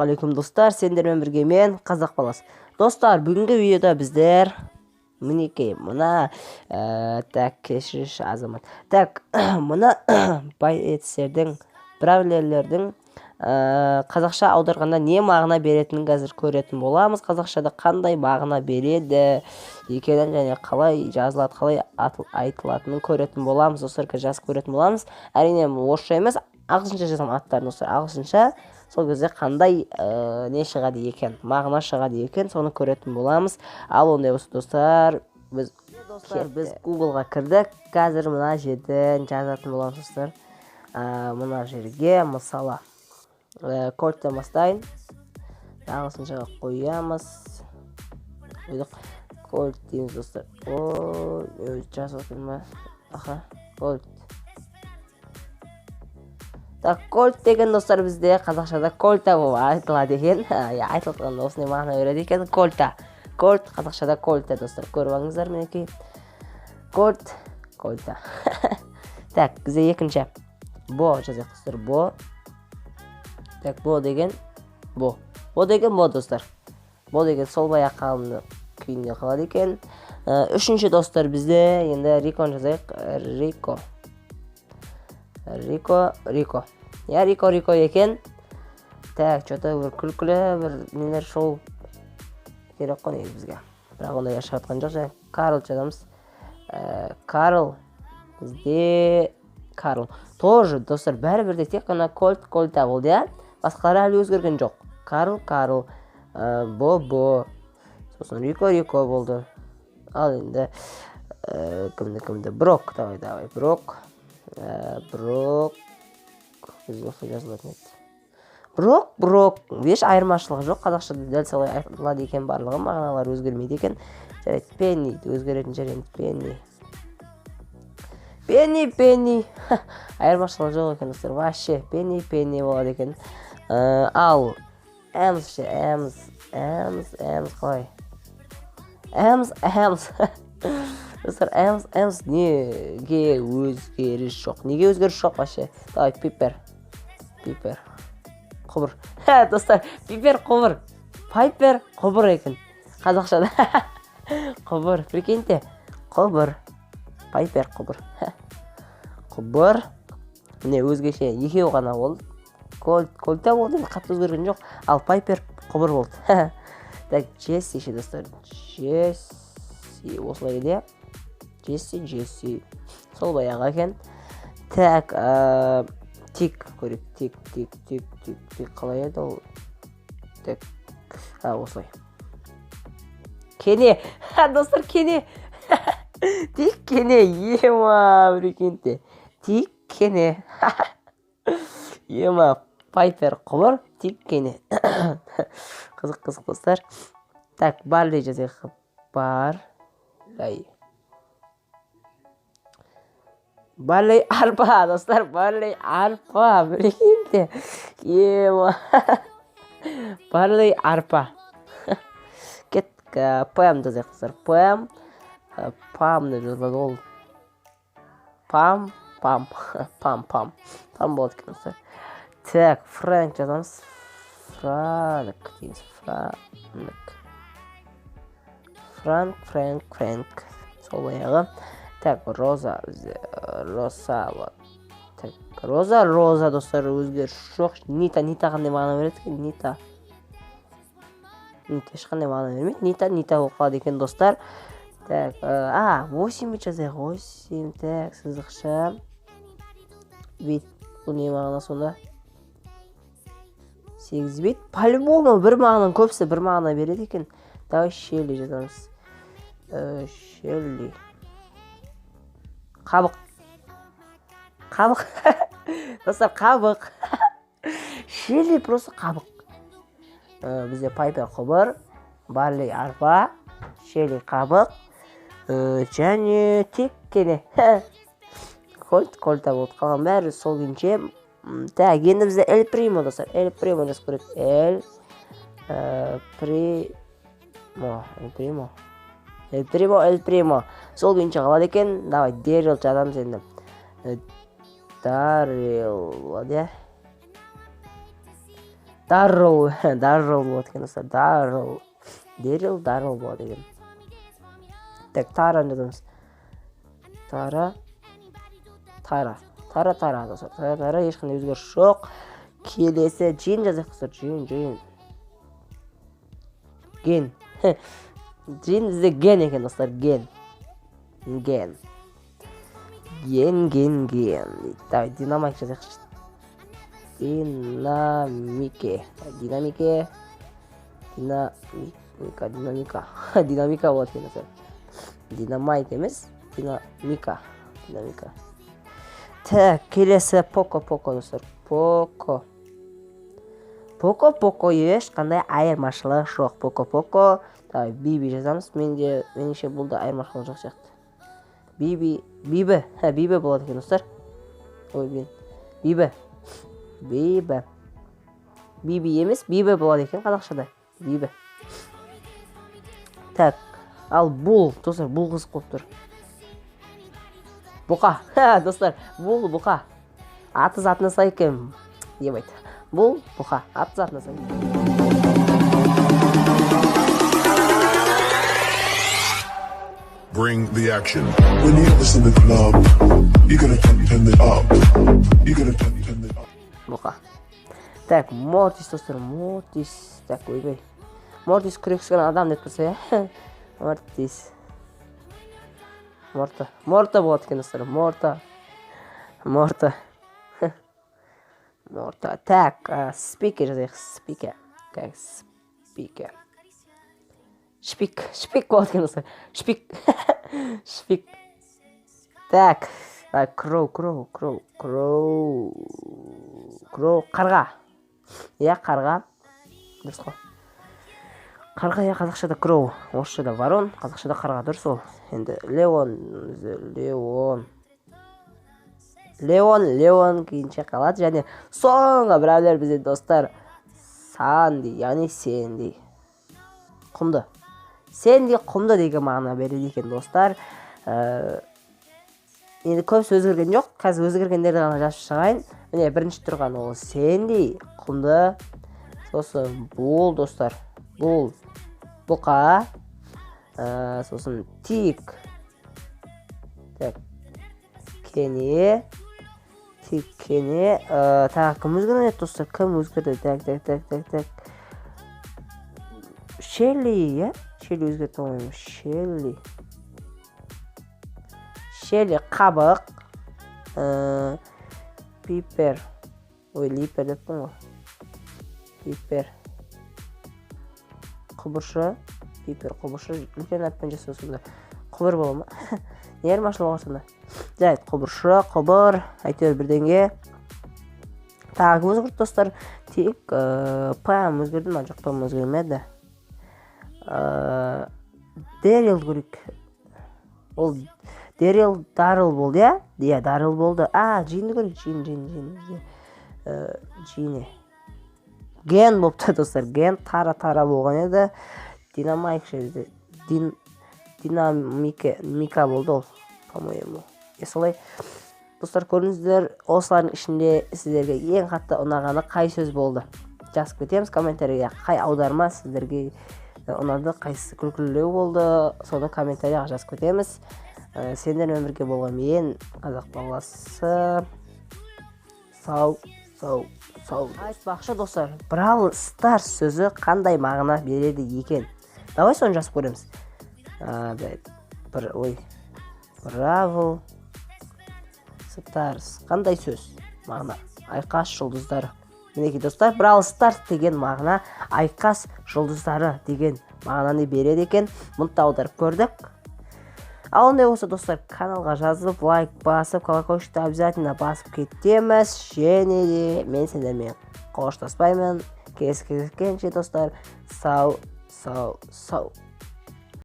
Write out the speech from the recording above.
Ассалаумағалейкум достар, сендермен бірге мен қазақ баласы. Достар, бүгінгі видеода біздер мінекей мына кешірші азамат. Мына поэттердің, бравлерлердің қазақша аударғанда не мағына беретінін қазір көретін боламыз. қазақшада қандай мағына береді екенін және қалай жазылады, қалай айтылатынын көретін боламыз. Достар, жазып көретін боламыз. Әрине орысша емес, ағылшынша жазам аттарын достар. Ағылшынша сол кезде қандай не шығады екен, мағына шығады екен, соны көретін боламыз. Ал ондай болса достар, біз Google-ға кірдік. Қазір мына жерден жазатын боламыз достар. Мына жерге мысалы кольттен бастайын. Ағылшыншаға қоямыз. Кольт дейміз достар. Жазып отыр ма? Кольт. Кольт деген достар бізде қазақшада кольта болып айтылады екен. Айтылғанда осындай мағына береді екен. Кольта. Кольт, қазақшада кольта достар. Көріп алыңыздар мінекей. Кольт, кольта. Бізде екінші. Бо жазайық достар. Бо. Бо деген бо. Бо деген бо достар. Бо деген сол баяқ қалымды күйінде қалады екен. Үшінші достар бізде енді риконы жазайық. Рико. Рико екен. Что-то бір күлкілі бір нелер шоу керек қой негізі бізге. Бірақ ондай шығатқан жоқ. Карл жазамыз. Карл. Бізде Карл. Тоже достар, бәрі-бірде тек қана кольта болды, я? Басқалары әлі өзгерген жоқ. Карл. Бо. Сосын Рико болды. Ал енді кімді? Брок. Давай. Брок. Брок. Еш айырмашылығы жоқ. Қазақшада дәл солай айтылады екен, барлығы мағыналар өзгермейді екен. Жарайды, пенни өзгеретін жер енді пенни. Айырмашылығы жоқ екен достар. Вообще пенни болады екен. Ал эмс қалай? Эмс. Достар, эмс неге өзгеріс жоқ? Неге өзгеріс жоқ вообще? Давай, пипер. Құбыр. Достар, пипер құбыр. Пайпер құбыр екен. Қазақшада. Құбыр. Прикиньте. Құбыр. Пайпер құбыр. Құбыр. Не өзгеше екеу ғана болды. Кольта болды, қатты өзгерген жоқ. Ал пайпер құбыр болды. Джесси ше достар. Джесси. Осылай еді. Джесси. Сол баяғы екен. Тик көрек. Тик. Қалай еді ол? Осылай. Кене. Достар, кене. Тик кене. Ема, прикиньте. Тик кене. Ема, пайпер құбыр. Тик кене. Қызық достар. Барлей жазайық. Барлей арпа, достар. Барлей арпа. Прикиньте. Ема. Барлей арпа. Пэм жазайық достар. Пэм деп жазылады ол. Пам болады екен достар. Фрэнк жазамыз. Франк дейміз. Фрэнк. Сол баяғы. Роза. Роза достар, өзгеріс жоқ. Нита қандай мағына береді екен? Нита ешқандай мағына бермейді. Нита болып қалады екен достар. 8 бит жазайық. 8. Сызықша. Бит. Бұл не мағына сонда? 8 бит. По-любому бір мағынан көпсі бір мағына береді екен. Давай Шелли жазамыз. Шелли. Қабық. Достар, қабық. Шелли просто қабық. Бізде пайпер құбыр. Барлей арпа. Шелли қабық. Және тик кене. Кольта болды. Қалған бәрі сол күйінше. Енді бізде Эль Примо достар. Эль Примо жазып көреді. Эль Примо. Сол күйінше қалады екен. Давай, Дэрил жазамыз енді. Дарил. Даррел даррел болады екен достар. Даррел болады екен. Так, тараны жазамыз. Тара достар. Тара ешқандай өзгеріс жоқ. Келесі джин жазайық достар. Джин. Ген. Джин бізде ген екен достар. Ген. Давай, динамик жазайық. Динамика болады екен достар. Динамайт емес, динамика. Так, келесі Поко достар. Поко ешқандай айырмашылық жоқ. Поко. Давай, Биби жазамыз. Меніңше бұл да айырмашылық жоқ сияқты. Биби болады екен достар. Биби емес, Биби болады екен қазақшада. Биби. Так, ал бұл достар, бұл қызық болып тұр. Бұқа. Достар, бұл бұқа. Аты затына сай екен. Демейді. Бұл бұқа. Аты затына сай. Bring the action. When you get this in the club, you're gonna turn it up. Бұқа. Так, Мортис достар. Так, ойбай. Мортис күрекскен адам деп тұрса, Мортис. Морта болады екен достар. Морта. Так, спикер жазайық. Шпик болады екен достар. Шпик. Так, кроу. Қарға. Қарға. Дұрыс қой. Қарға, қазақшада кроу. Орысшада ворон, қазақшада қарға. Дұрыс ол. Енді Леон кейінше қалады. Және соңғы біреулер бізде достар Санди, яғни Сенди. Құмды. Сенди құмды деген мағына береді екен достар. Енді көбісі өзгерген жоқ. Қазір өзгергендерді ғана жазып шығайын. Міне бірінші тұрған ол Сенди, құмды. Сосын бұл достар. Бұл бұқа. Сосын тик. Так. Кене. Так, кім өзгерді достар? Кім өзгерді? Так. Шелли, Шелли өзгерді ойым. Шелли қабық. Пипер. Липер деппін ғой. Пипер. Құбыршы. Үлкен атпен жасау сонда. Құбыр бола ма? Не айырмашылығы бар сонда? Жайт, құбыр. Әйтеуір бірдеңе. Тағы өзгерді достар. Тек пәм өзгерді ма? Жоқ, пәм өзгермеді. Дэрил көрейік. Ол Даррел болды, я? Иә, Даррел болды. Джинді көрейік. Джине. Ген болыпты достар. Ген тара болған еді. Динамика болды ол, по-моему. Солай. Достар, көріңіздер, осылардың ішінде сіздерге ең қатты ұнағаны қай сөз болды? Жазып кетеміз комментарийға. Қай аударма сіздерге ұнады, қайсысы күлкілеу болды? Соны комментарийға жазып кетеміз. Сендермен бірге болған мен, қазақ баласы. Сау. Айтпақшы достар, Бравл Старс сөзі қандай мағына береді екен? Давай соны жазып көреміз. Бравл Старс қандай сөз? Мағына айқас жұлдыздары. Мінекей достар, Бравл Старс деген мағына айқас жұлдыздары деген мағынаны береді екен. Мұнда аударып көрдік. Ал ондай болса достар, каналға жазылып, лайк басып, колокольчикті обязательно басып кетеміз. Және де мен сендермен қоштаспаймын. Кездескенше достар, сау.